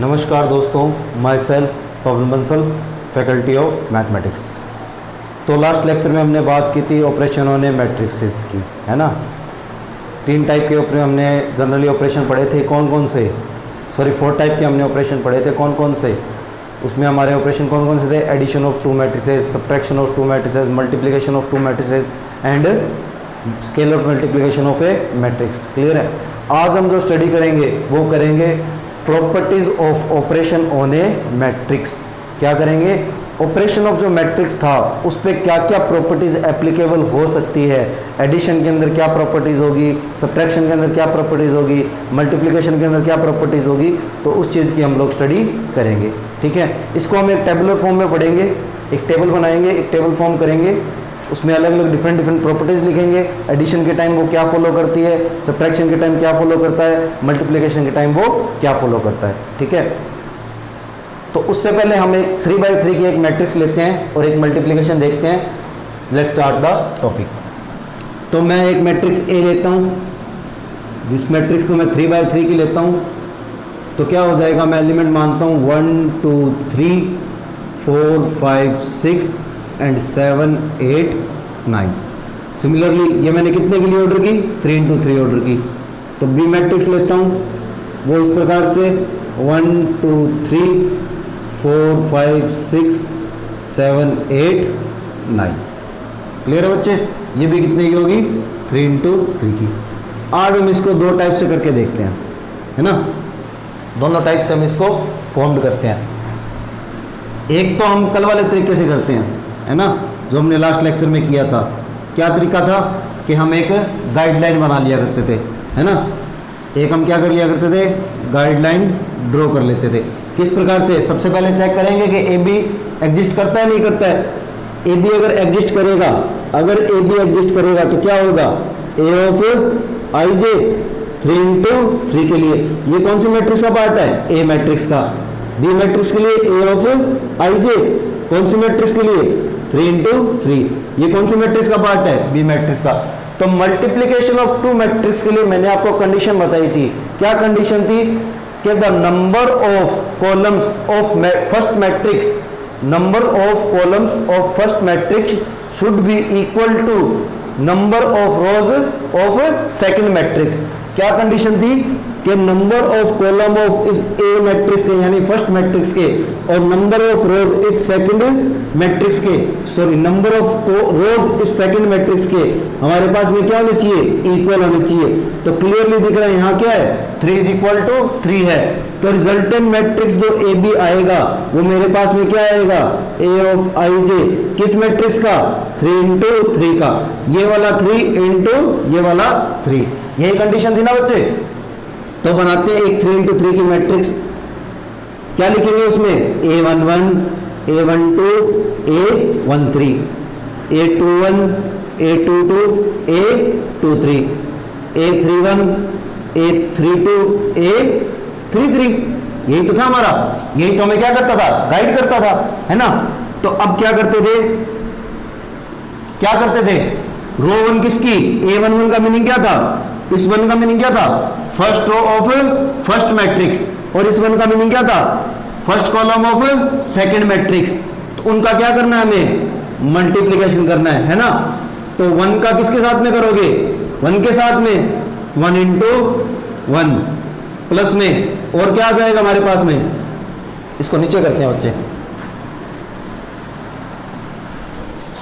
नमस्कार दोस्तों, my self Pawan Bansal, faculty of mathematics. तो लास्ट लेक्चर में हमने बात की थी ऑपरेशन ऑन ए मैट्रिक्सेस की, है ना। तीन टाइप के ऊपर हमने जनरली ऑपरेशन पढ़े थे, कौन कौन से, सॉरी 4 टाइप के हमने ऑपरेशन पढ़े थे, कौन कौन से। उसमें हमारे ऑपरेशन कौन कौन से थे? Addition of 2 matrices, subtraction of 2 matrices, multiplication of 2 matrices and scalar multiplication of A matrix. Clear है। आज हम जो स्टडी करेंगे वो करेंगे properties of operation on a matrix. क्या करेंगे? ऑपरेशन ऑफ जो मैट्रिक्स था उस पर क्या क्या प्रॉपर्टीज एप्लीकेबल हो सकती है, एडिशन के अंदर क्या प्रॉपर्टीज होगी, सब्ट्रैक्शन के अंदर क्या प्रॉपर्टीज होगी, मल्टीप्लिकेशन के अंदर क्या प्रॉपर्टीज होगी, तो उस चीज़ की हम लोग स्टडी करेंगे। ठीक है। इसको हम एक टेबुलर फॉर्म में पढ़ेंगे, एक टेबल बनाएंगे, एक टेबल फॉर्म करेंगे, उसमें अलग अलग डिफरेंट प्रॉपर्टीज लिखेंगे। एडिशन के टाइम वो क्या फॉलो करती है, सब्ट्रैक्शन के टाइम क्या फॉलो करता है, मल्टीप्लिकेशन के टाइम वो क्या फॉलो करता है। ठीक है। तो उससे पहले हम एक 3x3 की एक मैट्रिक्स लेते हैं और एक मल्टीप्लिकेशन देखते हैं। Let's start the topic. तो मैं एक मैट्रिक्स ए लेता हूँ, जिस मैट्रिक्स को मैं 3x3 की लेता हूँ, तो क्या हो जाएगा? मैं एलिमेंट मानता हूँ 1 2 3 4 5 6 एंड 7 8 9। सिमिलरली ये मैंने कितने के लिए ऑर्डर की? 3 into 3 ऑर्डर की। तो बी मैट्रिक्स लेता हूँ, वो इस प्रकार से 1 2 3 4 5 6 7 8 9। क्लियर है बच्चे? ये भी कितने की होगी? 3 into 3 की। आज हम इसको 2 टाइप से करके देखते हैं, है ना। दोनों टाइप से हम इसको फॉर्म्ड करते हैं। एक तो हम कल वाले तरीके से करते हैं, है ना, जो हमने लास्ट लेक्चर में किया था। क्या तरीका था कि हम एक गाइडलाइन बना लिया करते थे, है ना। एक हम क्या कर लिया करते थे? गाइडलाइन ड्रॉ कर लेते थे। किस प्रकार से? सबसे पहले चेक करेंगे कि ए बी एग्जिस्ट करता है नहीं करता है। ए बी अगर एग्जिस्ट करेगा, अगर ए बी एग्जिस्ट करेगा तो क्या होगा? ए ऑफ आई जे 3 into 3 के लिए ये कौन सी मैट्रिक्स का पार्ट है? ए मैट्रिक्स का। बी मैट्रिक्स के लिए ए ऑफ आई जे कौन सी मैट्रिक्स के लिए? 3 into 3। ये कौन सी मैट्रिक्स का पार्ट है? बी मैट्रिक्स का। तो मल्टीप्लिकेशन ऑफ 2 मैट्रिक्स के लिए मैंने आपको कंडीशन बताई थी। क्या कंडीशन थी? कि the number of columns of first matrix, number of columns of first matrix should be equal to number of rows of second matrix. क्या कंडीशन थी? कि नंबर ऑफ कॉलम ऑफ इस ए मैट्रिक्स के यानी फर्स्ट मैट्रिक्स के और number of रोज इस second matrix के, सॉरी नंबर ऑफ रोज इस सेकंड मैट्रिक्स के हमारे पास में क्या होने चाहिए? इक्वल होने चाहिए। तो क्लियरली दिख रहा है यहाँ क्या है? 3 is equal to 3 है। तो रिजल्टेंट मैट्रिक्स जो ए बी आएगा वो मेरे पास में क्या आएगा? ए ऑफ आई जे किस मैट्रिक्स का? 3 into 3 का। ये वाला 3 into ये वाला 3। यही कंडीशन थी ना बच्चे। तो बनाते हैं एक 3 into 3 की मैट्रिक्स। क्या लिखेंगे उसमें? A11 A12 A13 A21 A22 A23 A31 A32 A33। यही तो था हमारा, यही तो हमें क्या करता था? गाइड करता था, है ना। तो अब क्या करते थे? क्या करते थे? रो 1 किसकी? A11 का मीनिंग क्या था? इस 1 का मीनिंग क्या था? First row of first matrix. और इस 1 का मीनिंग क्या था? First column of second matrix. तो उनका क्या करना है? हमें मल्टीप्लिकेशन करना है ना। तो 1 का किसके साथ में करोगे? 1 के साथ में 1 into 1 प्लस में और क्या आ जाएगा हमारे पास में? इसको नीचे करते हैं बच्चे,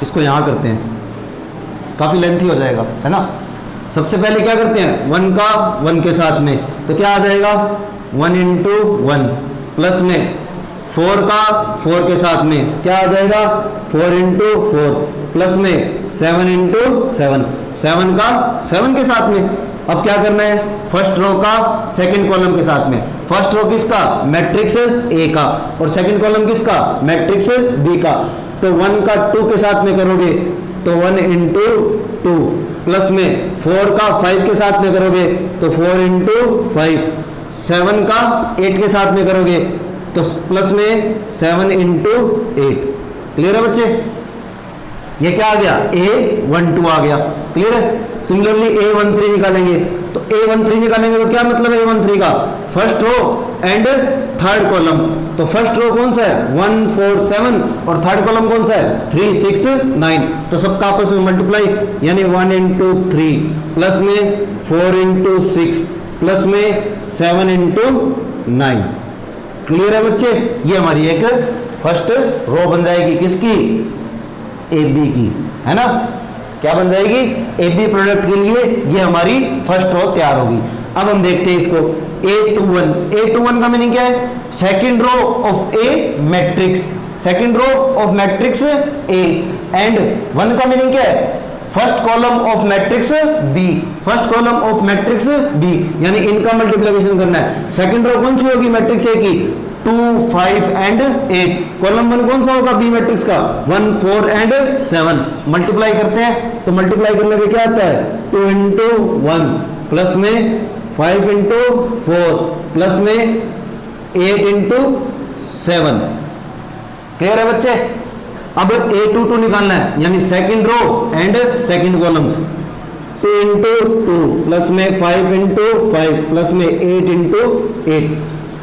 इसको यहां करते हैं, काफी लेंथी हो जाएगा, है ना। सबसे पहले क्या करते हैं? 1 का 1 के साथ में, तो क्या आ जाएगा? 1 into 1 प्लस में 4 का 4 के साथ में क्या आ जाएगा? 4 into 4 प्लस में 7 into 7, 7 का 7 के साथ में। अब क्या करना है? फर्स्ट रो का सेकंड कॉलम के साथ में। फर्स्ट रो किसका? मैट्रिक्स ए का। और सेकंड कॉलम किसका? मैट्रिक्स बी का। तो 1 का 2 के साथ में करोगे तो 1 into 2 प्लस में 4 का 5 के साथ में करोगे तो 4 into 5, 7 का 8 के साथ में करोगे तो प्लस में 7 into 8। क्लियर है बच्चे? ये क्या आ गया? A12 आ गया। क्लियर है? सिमिलरली A13 निकालेंगे तो A13 निकालेंगे तो क्या मतलब है A13 का? First row and third column. तो फर्स्ट रो कौन सा है 1 4 7 और थर्ड कॉलम कौन सा है 3 6 9। तो सबका आपस में मल्टीप्लाई, यानी 1 into 3 प्लस में 4 into 6 प्लस में 7 into 9। क्लियर है बच्चे? ये हमारी एक फर्स्ट रो बन जाएगी किसकी, ए बी की, है ना। क्या बन जाएगी, ए बी प्रोडक्ट के लिए ये हमारी फर्स्ट रो तैयार होगी। अब हम देखते हैं इसको A21। A21 का मीनिंग क्या है, second row of A matrix, second row of matrix A. And 1 का मीनिंग क्या है, first column of matrix B, first column of matrix B, यानी इनका मल्टीप्लिकेशन करना है। सेकंड रो कौन सी होगी मैट्रिक्स ए की, 2 5 एंड 8। कॉलम 1 कौन सा होगा बी मैट्रिक्स का, 1 4 एंड 7। मल्टीप्लाई करते हैं तो मल्टीप्लाई करने पे क्या आता है 2 into 1 प्लस में 5 into 4 प्लस में 8 into 7। क्लियर है बच्चे? अब A22 निकालना है, यानी second row and second column. 2 into 2 plus में 5 into 5 प्लस में 8 into 8।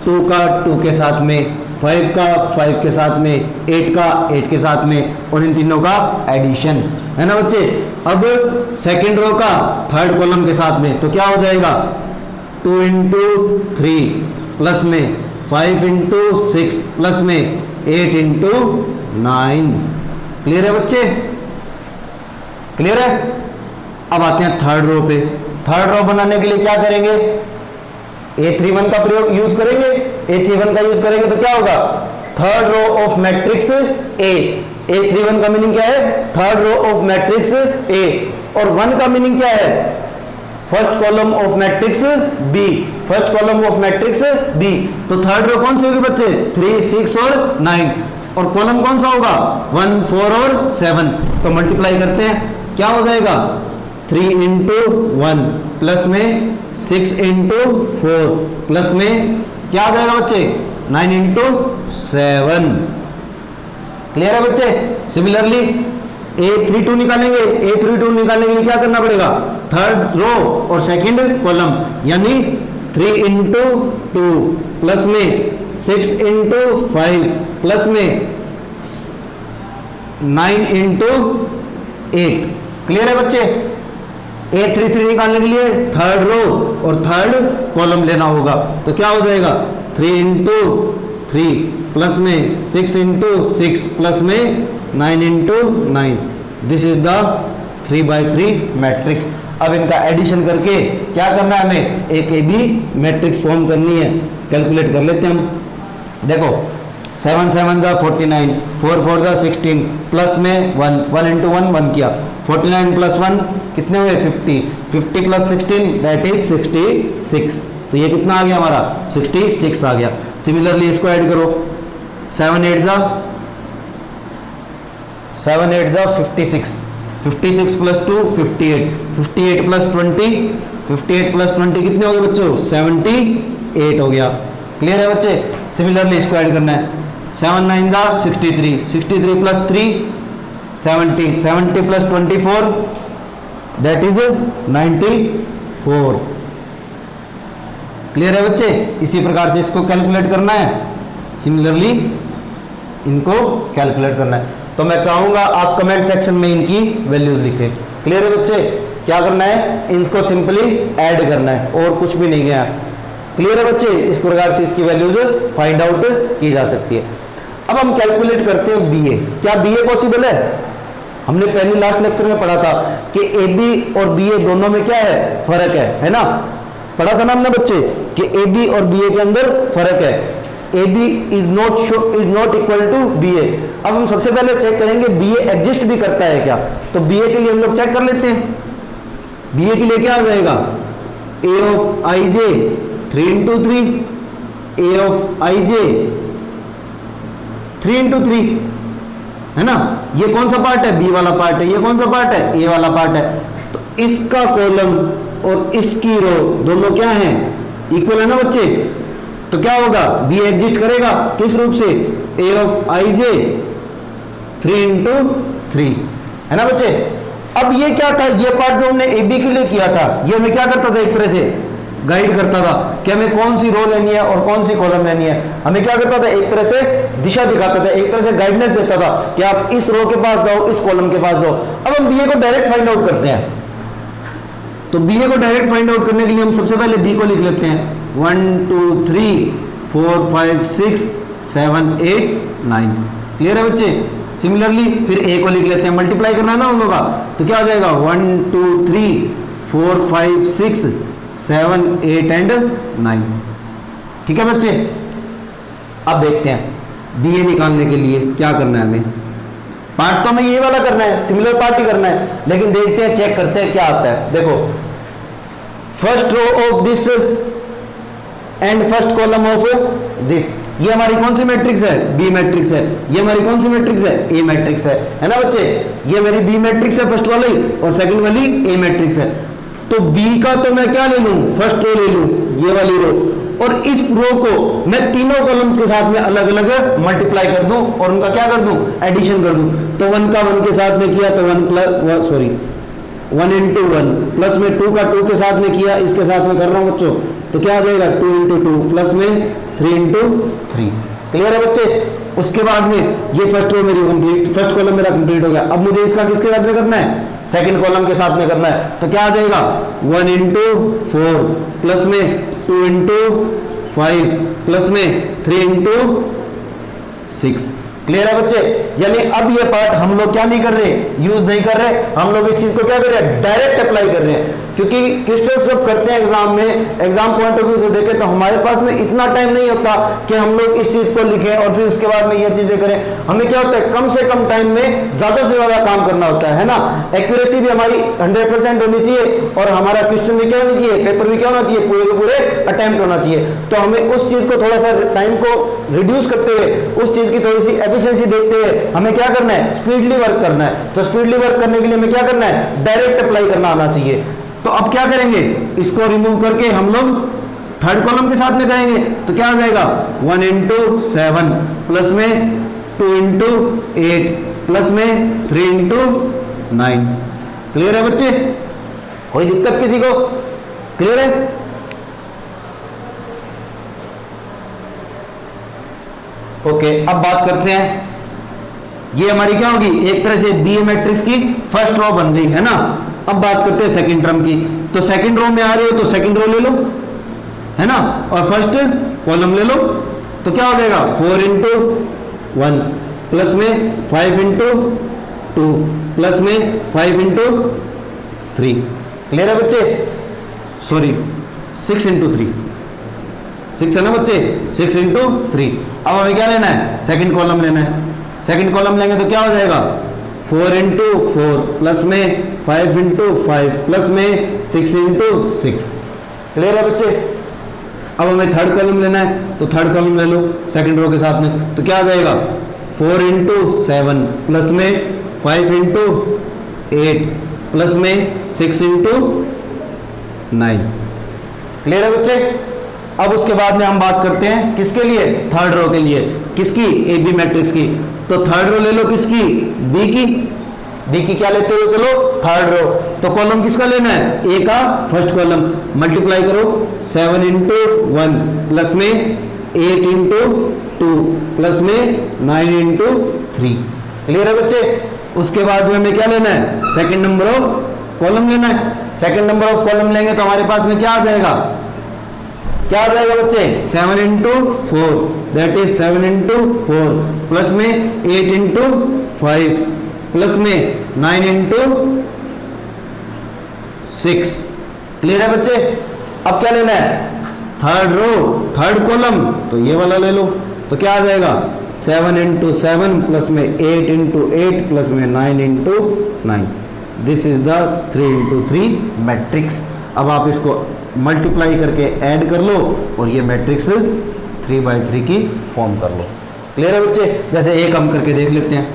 2 का 2 के साथ में, 5 का 5 के साथ में, 8 का 8 के साथ में, और इन तीनों का एडिशन, है ना बच्चे। अब सेकंड रो का थर्ड कॉलम के साथ में, तो क्या हो जाएगा 2 into 3 प्लस में 5 into 6 प्लस में 8 into 9। क्लियर है बच्चे? क्लियर है? अब आते हैं थर्ड रो पे। थर्ड रो बनाने के लिए क्या करेंगे, A31 का प्रयोग यूज करेंगे। A31 का यूज करेंगे तो क्या होगा, third row of matrix A. A31 का मीनिंग क्या है, third row of matrix A. और 1 का मीनिंग क्या है, first column of matrix B, first column of matrix B. तो थर्ड रो कौन सी होगी बच्चे, 3 6 और 9। और कॉलम कौन सा होगा 1 4 और 7। तो मल्टीप्लाई करते हैं, क्या हो जाएगा 3 into 1 प्लस में 6 into 4 प्लस में क्या आ जाएगा बच्चे 9 into 7। क्लियर है बच्चे? सिमिलरली A32 निकालेंगे। A32 निकालने के लिए क्या करना पड़ेगा, थर्ड रो और सेकंड कॉलम, यानी 3 into 2 प्लस में 6 into 5 प्लस में 9 into 8। क्लियर है बच्चे? A33 निकालने के लिए थर्ड रो और थर्ड कॉलम लेना होगा। तो क्या हो जाएगा 3 into 3 प्लस में 6 into 6 प्लस में 9 into 9। This is the 3x3 matrix. अब इनका एडिशन करके क्या करना है, हमें एक ए बी मैट्रिक्स फॉर्म करनी है। कैलकुलेट कर लेते हैं हम। देखो 7 7 जा 49, 4 4 जा 16 प्लस में 1 1 into 1 1 किया, 49 प्लस 1 कितने हुए 50, 50 प्लस 16 दैट इज 66। तो ये कितना आ गया हमारा 66 आ गया। सिमिलरली इसको ऐड करो, 7 8 जा 56, 56 प्लस 2 58, 58 प्लस 20, 58 प्लस 20 कितने हो गए बच्चों 78 हो गया। क्लियर है बच्चे? सिमिलरली इसको ऐड करना है, 7 9 जा 63, 63 plus 3 70, 70 plus 24 that is 94। Clear है बच्चे? इसी प्रकार से इसको कैलकुलेट करना है, सिमिलरली इनको कैलकुलेट करना है। तो मैं चाहूंगा आप कमेंट सेक्शन में इनकी वैल्यूज लिखें। क्लियर है बच्चे? क्या करना है, इनको सिंपली ऐड करना है और कुछ भी नहीं गया। क्लियर है बच्चे? इस प्रकार से इसकी वैल्यूज फाइंड आउट की जा सकती है। अब हम कैलकुलेट करते हैं बीए। क्या बीए पॉसिबल है? हमने पहले लास्ट लेक्चर में पढ़ा था कि ए बी और बीए दोनों में क्या है, फर्क है ना। पढ़ा था ना हमने बच्चे कि ए बी और बीए के अंदर फर्क है। A B is not equal to B A. अब हम सबसे पहले चेक करेंगे बी ए एग्जिस्ट भी करता है क्या। तो बी ए के लिए हम लोग चेक कर लेते हैं। बी ए के लिए क्या हो जाएगा, A of I J 3 into 3, A of I J 3 into 3, है ना। ये कौन सा पार्ट है, बी वाला पार्ट है। ये कौन सा पार्ट है, ए वाला पार्ट है। तो इसका कॉलम और इसकी रो दोनों क्या है, इक्वल है ना बच्चे। तो क्या होगा, बी एग्जिस्ट करेगा किस रूप से, ए ऑफ आई जे 3 into 3, है ना बच्चे। अब ये क्या था, ये पार्ट जो हमने ए बी के लिए किया था, ये हमें क्या करता था, एक तरह से गाइड करता था कि हमें कौन सी रो लेनी है और कौन सी कॉलम लेनी है। हमें क्या करता था, एक तरह से दिशा दिखाता था, एक तरह से गाइडेंस देता था कि आप इस रो के पास जाओ, इस कॉलम के पास जाओ। अब हम बीए को डायरेक्ट फाइंड आउट करते हैं। तो बीए को डायरेक्ट फाइंड आउट करने के लिए हम सबसे पहले बी को लिख लेते हैं 1 2 3 4 5 6 7 8 9। क्लियर है बच्चे। सिमिलरली फिर ए को लिख लेते हैं, मल्टीप्लाई करना है ना दोनों का, तो क्या हो जाएगा 1 2 3 4 5 6 7 8 एंड 9। ठीक है बच्चे। अब देखते हैं बी ए निकालने के लिए क्या करना है। हमें पार्ट तो हमें ये वाला करना है, सिमिलर पार्ट ही करना है, लेकिन देखते हैं, चेक करते हैं क्या आता है। देखो first row of this and first column of this, ये हमारी कौन सी मैट्रिक्स है, बी मैट्रिक्स है। ये हमारी कौन सी मैट्रिक्स है, ए मैट्रिक्स है ना बच्चे। ये मेरी बी मैट्रिक्स है फर्स्ट वाली, और सेकंड वाली ए मैट्रिक्स है। तो बी का तो मैं क्या ले लूं, फर्स्ट रो ले लूं, ये वाली रो, और इस रो को मैं तीनों कॉलम्स के साथ में अलग अलग मल्टीप्लाई कर दूं और उनका क्या कर दूं, एडिशन कर दूं। तो 1 का 1 के साथ में किया तो 1 प्लस 1 इंटू 1, प्लस में 2 का 2 के साथ में किया, इसके साथ में कर रहा हूं बच्चों, तो क्या आ जाएगा 2 इंटू 2, प्लस में 3 इंटू 3। क्लियर है बच्चे। उसके बाद में ये फर्स्ट रो मेरी कंप्लीट, फर्स्ट कॉलम मेरा कंप्लीट हो गया। अब मुझे इसका किसके साथ में करना है, सेकंड कॉलम के साथ में करना है। तो क्या आ जाएगा 1 इंटू 4, प्लस में 2 इंटू 5, प्लस में 3 इंटू 6। क्लियर है बच्चे। यानी अब ये पार्ट हम लोग क्या नहीं कर रहे, यूज नहीं कर रहे, हम लोग इस चीज को क्या कर रहे हैं, डायरेक्ट अप्लाई कर रहे हैं। क्योंकि क्वेश्चन जब करते हैं एग्जाम में, एग्जाम पॉइंट ऑफ व्यू से देखें तो हमारे पास में इतना टाइम नहीं होता कि हम लोग इस चीज को लिखें और फिर उसके बाद में ये चीजें करें। हमें क्या होता है, कम से कम टाइम में ज्यादा से ज्यादा काम करना होता है ना। एक्यूरेसी भी हमारी 100% होनी चाहिए और हमारा क्वेश्चन भी क्या होना चाहिए, पेपर भी क्या होना चाहिए, पूरे के पूरे अटेम्प्ट होना चाहिए। तो हमें उस चीज को थोड़ा सा टाइम को रिड्यूस करते हुए, उस चीज की थोड़ी सी एफिशिएंसी देखते हुए हमें क्या करना है, स्पीडली वर्क करना है। तो स्पीडली वर्क करने के लिए हमें क्या करना है, डायरेक्ट अप्लाई करना आना चाहिए। तो अब क्या करेंगे, इसको रिमूव करके हम लोग थर्ड कॉलम के साथ में करेंगे। तो क्या आ जाएगा 1 इंटू 7, प्लस में 2 इंटू 8, प्लस में 3 इंटू 9। क्लियर है बच्चे, कोई दिक्कत किसी को, क्लियर है। ओके अब बात करते हैं, ये हमारी क्या होगी, एक तरह से बी मैट्रिक्स की फर्स्ट रो बन गई है ना। अब बात करते हैं सेकंड टर्म की। तो सेकंड रो में आ रहे हो तो सेकंड रो ले लो, है ना, और फर्स्ट कॉलम ले लो। तो क्या हो जाएगा 4 इंटू 1, प्लस में 5 इंटू 2, प्लस में 5 इंटू 3। क्लियर है बच्चे, सॉरी 6 इंटू 3, 6 है ना बच्चे, 6 इंटू 3। अब हमें क्या लेना है, सेकंड कॉलम लेना है। सेकंड कॉलम लेंगे तो क्या हो जाएगा 4 इंटू 4, प्लस में 5 इंटू 5, प्लस में 6 इंटू 6। क्लियर है बच्चे। अब हमें थर्ड कॉलम लेना है, तो थर्ड कॉलम ले लो सेकंड रो के साथ में। तो क्या आ जाएगा 4 इंटू 7, प्लस में 5 इंटू 8, प्लस में 6 इंटू 9। क्लियर है बच्चे। अब उसके बाद में हम बात करते हैं किसके लिए, थर्ड रो के लिए। किसकी, ए बी मैट्रिक्स की। तो थर्ड रो ले लो किसकी, बी की। बी की क्या लेते हो, चलो थर्ड रो। तो कॉलम किसका लेना है, ए का फर्स्ट कॉलम। मल्टीप्लाई करो 7 इंटू 1, प्लस में 8 इंटू 2, प्लस में 9 इंटू 3। क्लियर है बच्चे। उसके बाद में हमें क्या लेना है, सेकंड नंबर ऑफ कॉलम लेना है। सेकंड नंबर ऑफ कॉलम लेंगे तो हमारे पास में क्या आ जाएगा, क्या आ जाएगा बच्चे 7 into 4, that is 7 into 4, plus में 8 इंटू 5, प्लस में 9 इंटू 6। क्लियर है बच्चे। अब क्या लेना है, थर्ड रो थर्ड कॉलम, तो ये वाला ले लो। तो क्या आ जाएगा 7 इंटू 7, प्लस में 8 इंटू 8, प्लस में 9 into 9। This is the 3 into 3 matrix. अब आप इसको मल्टीप्लाई करके ऐड कर लो और ये मैट्रिक्स 3/3 की फॉर्म कर लो। क्लियर है बच्चे। जैसे एक हम करके देख लेते हैं,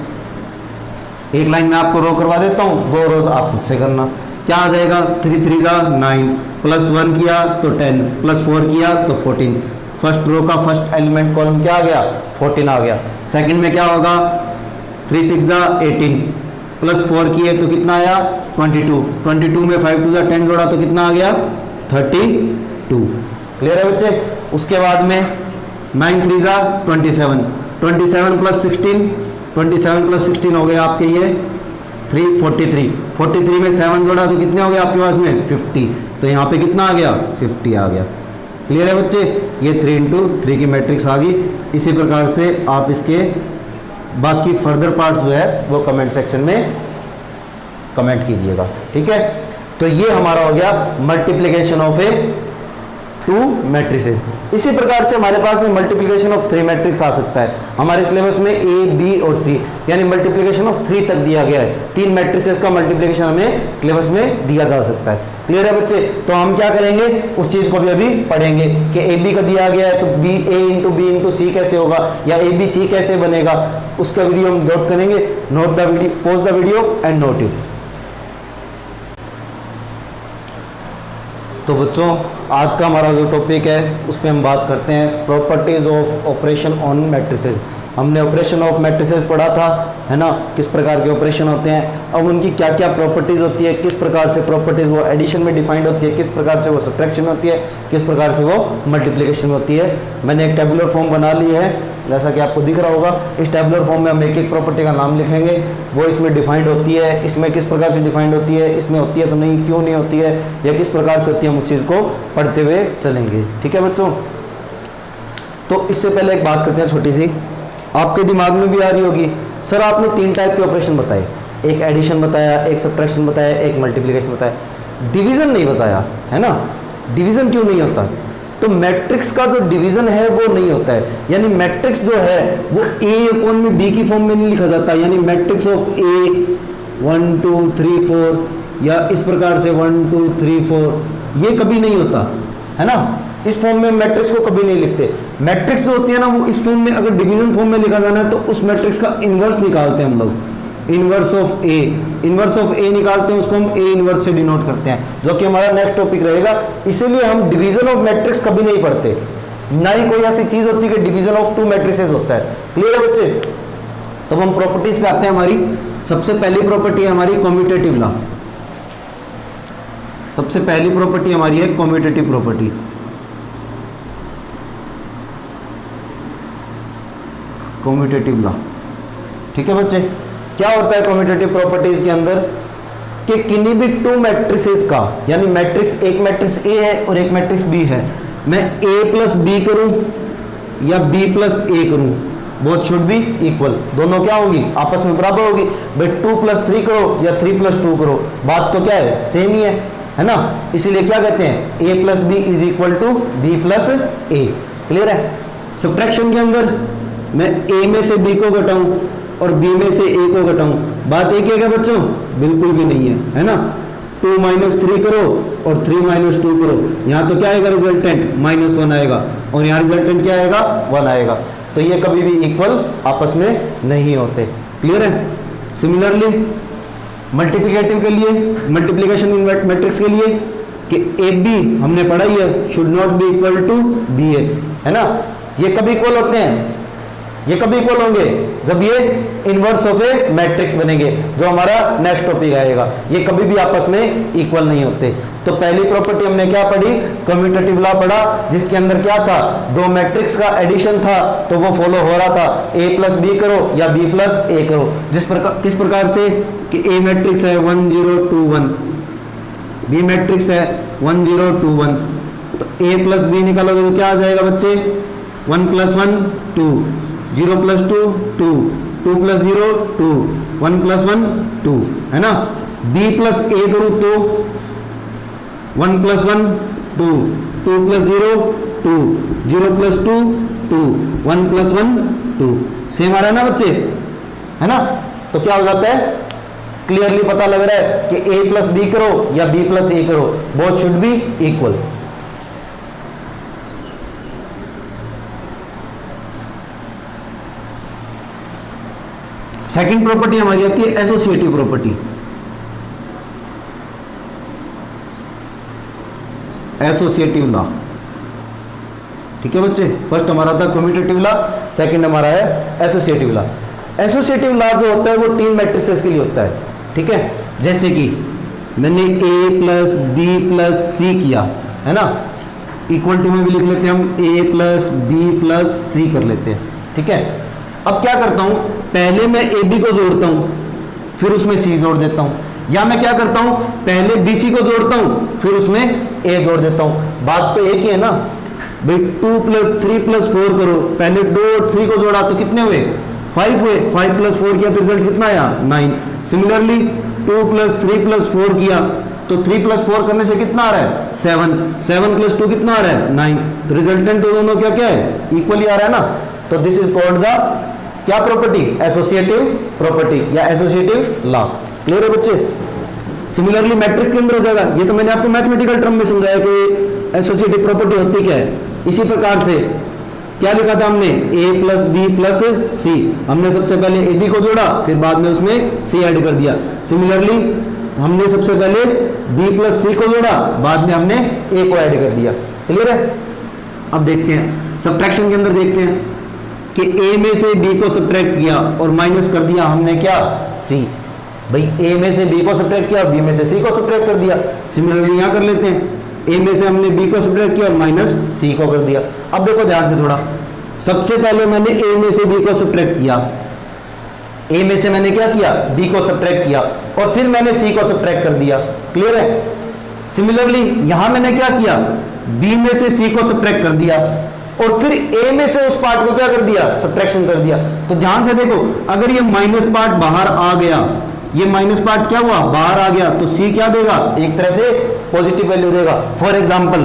एक लाइन में आपको रो करवा देता हूँ, 2 रोज आप खुद से करना। क्या आ जाएगा 3 3 का 9, प्लस 1 किया तो 10, प्लस 4 किया तो 14। फर्स्ट रो का फर्स्ट एलिमेंट कॉलम क्या आ गया, 14 आ गया। सेकंड में क्या होगा 3 6 का 18, प्लस 4 किए तो कितना आया 22। 22 में 5 2 का 10 जोड़ा तो कितना आ गया 38। 2। क्लियर है बच्चे? उसके बाद में 9 3 जा 27, 27 प्लस 16, 27 प्लस 16 हो गए आपके ये 43, 43 में 7 जोड़ा तो कितने हो गए आपके पास में 50, तो यहाँ पे कितना आ गया 50 आ गया। क्लियर है बच्चे? ये 3 इंटू 3 की मैट्रिक्स आ गई। इसी प्रकार से आप इसके बाकी फर्दर पार्ट जो है वो कमेंट सेक्शन में कमेंट कीजिएगा। ठीक है, तो ये हमारा हो गया मल्टीप्लिकेशन ऑफ ए 2 मैट्रिसेस। इसी प्रकार से हमारे पास में मल्टीप्लिकेशन ऑफ 3 मैट्रिक्स आ सकता है। हमारे सिलेबस में ए, बी और सी यानी मल्टीप्लिकेशन ऑफ 3 तक दिया गया है। 3 मैट्रिसेस का मल्टीप्लिकेशन हमें सिलेबस में दिया जा सकता है। क्लियर है बच्चे? तो हम क्या करेंगे, उस चीज को भी अभी पढ़ेंगे कि ए बी का दिया गया है तो बी ए इंटू बी इंटू सी कैसे होगा या ए बी सी कैसे बनेगा, उसका वीडियो हम नोट करेंगे। Note the video, pause the video and note it. तो बच्चों आज का हमारा जो टॉपिक है उस पर हम बात करते हैं properties of operation on matrices. हमने ऑपरेशन ऑफ मैट्रिसेस पढ़ा था, है ना, किस प्रकार के ऑपरेशन होते हैं, अब उनकी क्या क्या प्रॉपर्टीज होती है, किस प्रकार से प्रॉपर्टीज वो एडिशन में डिफाइंड होती है, किस प्रकार से वो सब्ट्रैक्शन में होती है, किस प्रकार से वो मल्टीप्लिकेशन में होती है। मैंने एक टेबुलर फॉर्म बना ली है जैसा कि आपको दिख रहा होगा। इस टेबुलर फॉर्म में हम एक एक प्रॉपर्टी का नाम लिखेंगे, वो इसमें डिफाइंड होती है, इसमें किस प्रकार से डिफाइंड होती है, इसमें होती है तो नहीं, क्यों नहीं होती है, या किस प्रकार से होती है, हम उस चीज़ को पढ़ते हुए चलेंगे। ठीक है बच्चों? तो इससे पहले एक बात करते हैं छोटी सी, आपके दिमाग में भी आ रही होगी, सर आपने 3 टाइप के ऑपरेशन बताए, एक एडिशन बताया, एक सब्ट्रैक्शन बताया, एक मल्टीप्लिकेशन बताया, डिवीजन नहीं बताया, है ना। डिवीजन क्यों नहीं होता? तो मैट्रिक्स का जो डिवीजन है वो नहीं होता है, यानी मैट्रिक्स जो है वो ए अपॉन में बी की फॉर्म में नहीं लिखा जाता, यानी मैट्रिक्स ऑफ ए 1 2 3 4 या इस प्रकार से 1 2 3 4 ये कभी नहीं होता, है ना। इस फॉर्म में मैट्रिक्स को कभी नहीं लिखते। मैट्रिक्स जो होती है ना वो इस फॉर्म में, अगर डिवीजन फॉर्म में लिखा जाना है तो उस मैट्रिक्स का इनवर्स निकालते हैं हम लोग, inverse of A, inverse of A निकालते हैं, उसको हम ए इनवर्स से डिनोट करते हैं, जो कि हमारा नेक्स्ट टॉपिक रहेगा। इसीलिए हम डिवीजन ऑफ मैट्रिक्स कभी नहीं पढ़ते, ना ही कोई ऐसी चीज होती है कि डिवीजन ऑफ 2 मैट्रिसेस होता है। क्लियर है बच्चे? तो हम प्रॉपर्टीज पे आते हैं। हमारी सबसे पहली प्रॉपर्टी है हमारी कम्यूटेटिव लॉ। सबसे पहली प्रॉपर्टी हमारी है कम्यूटेटिव प्रॉपर्टी। कम्यूटेटिव लॉ, ठीक है बच्चे? क्या होता है कम्यूटेटिव प्रॉपर्टीज के अंदर कि किन्हीं भी 2 मैट्रिसेस का, यानी मैट्रिक्स, एक मैट्रिक्स ए है और एक मैट्रिक्स बी है, मैं ए प्लस बी करूं या बी प्लस ए करूं, बोथ शुड बी इक्वल, दोनों क्या होगी, आपस में बराबर होगी। भाई 2 प्लस 3 करो या 3 प्लस 2 करो, बात तो क्या है, सेम ही है ना। इसीलिए क्या कहते हैं, A plus B is equal to B plus A. Clear है? सब्ट्रैक्शन के अंदर मैं ए में से बी को घटाऊं और बी में से ए को घटाऊं, बात एक ही है क्या बच्चों? बिल्कुल भी नहीं है ना। 2 माइनस 3 करो और 3 माइनस 2 करो, यहाँ तो क्या आएगा रिजल्टेंट, -1 आएगा, और यहाँ रिजल्टेंट क्या आएगा, 1 आएगा। तो ये कभी भी इक्वल आपस में नहीं होते। क्लियर है? सिमिलरली मल्टीप्लिकेटिव के लिए, मल्टीप्लिकेशन इन मैट्रिक्स के लिए कि ए बी हमने पढ़ा ही है, should not be equal to B A, है ना। ये कभी इक्वल होते हैं, ये कभी इक्वल होंगे जब ये इनवर्स ऑफ ए मैट्रिक्स बनेंगे, जो हमारा नेक्स्ट टॉपिक आएगा। ये कभी भी आपस में इक्वल नहीं होते। तो पहली प्रॉपर्टी हमने क्या पढ़ी, कम्यूटेटिव लॉ पढ़ा, जिसके अंदर क्या था, 2 मैट्रिक्स का एडिशन था तो वो फॉलो हो रहा था, ए प्लस बी करो या बी प्लस ए करो। जिस प्रकार, किस प्रकार से कि ए मैट्रिक्स है 1 0 2 1, बी मैट्रिक्स है 1 0 2 1, तो ए प्लस बी निकालोगे तो क्या आ जाएगा बच्चे, 1 + 1 2, 0 + 2 2, 2 + 0 2, 1 + 1 2, है ना। b प्लस ए करूँ तो 1 + 1 2, 2 + 0 2, 0 + 2 2, 1 + 1 2, सेम आ रहा है ना बच्चे, है ना। तो क्या हो जाता है, क्लियरली पता लग रहा है कि a प्लस बी करो या b प्लस ए करो, both should be equal. Second property हमारी आती है एसोसिएटिव प्रॉपर्टी। एसोसिएटिव लॉ, ठीक है बच्चे। फर्स्ट हमारा था कम्यूटेटिव लॉ, सेकंड हमारा है एसोसिएटिव लॉ। एसोसिएटिव लॉ जो होता है वो 3 मैट्रिसेस के लिए होता है, ठीक है। जैसे कि मैंने a + b + c किया, है ना। इक्वल टू में भी लिख लेते हैं हम a प्लस बी प्लस सी कर लेते हैं, ठीक है। अब क्या करता हूं, पहले मैं ए बी को जोड़ता हूं, फिर उसमें सी जोड़ देता हूं, या मैं क्या करता हूं, पहले बी सी को जोड़ता हूं, फिर उसमें ए जोड़ देता हूं। बात तो एक ही है ना भाई, 2 प्लस 3 प्लस 4 करो, पहले 2 और 3 को जोड़ा तो कितने हुए, 5 हुए, 5 प्लस 4 किया तो रिजल्ट कितना आया, 9। सिमिलरली 2 प्लस 3 प्लस 4 किया तो 3 प्लस 4 करने से कितना आ रहा है, 7, 7 प्लस 2 कितना आ रहा है, 9। तो रिजल्टेंट तो दोनों क्या क्या है, इक्वली आ रहा है ना। तो दिस इज कॉल्ड द क्या प्रॉपर्टी, एसोसिएटिव प्रॉपर्टी या एसोसिएटिव लॉ। क्लियर है बच्चे। सिमिलरली मैट्रिक्स के अंदर हो जाएगा, ये तो मैंने आपको मैथमेटिकल टर्म में समझाया कि एसोसिएटिव प्रॉपर्टी होती क्या है। इसी प्रकार से क्या लिखा था हमने, a प्लस बी प्लस सी, हमने सबसे पहले ए बी को जोड़ा, फिर बाद में उसमें सी ऐड कर दिया। सिमिलरली हमने सबसे पहले b प्लस सी को जोड़ा, बाद में हमने a को ऐड कर दिया। क्लियर है। अब देखते हैं सब्ट्रैक्शन के अंदर, देखते हैं कि a में से b को सब्ट्रैक्ट किया और माइनस कर दिया हमने क्या, c। भाई a में से b को सब्ट्रैक्ट किया, b में से c को सब्ट्रैक्ट कर दिया। सिमिलरली यहां कर लेते हैं, a में से हमने b को सब्ट्रैक्ट किया और माइनस c को कर दिया। अब देखो ध्यान से थोड़ा, सबसे पहले मैंने a में से b को सब्ट्रैक्ट किया, a में से मैंने क्या किया, b को सब्ट्रैक्ट किया और फिर मैंने c को सब्ट्रैक्ट कर दिया। क्लियर है। सिमिलरली यहां मैंने क्या किया, b में से c को सब्ट्रैक्ट कर दिया और फिर a में से उस पार्ट को क्या कर दिया, सब्ट्रैक्शन कर दिया। तो ध्यान से देखो, अगर ये माइनस पार्ट बाहर आ गया, ये माइनस पार्ट क्या हुआ, बाहर आ गया, तो c क्या देगा, एक तरह से पॉजिटिव वैल्यू देगा। फॉर एग्जांपल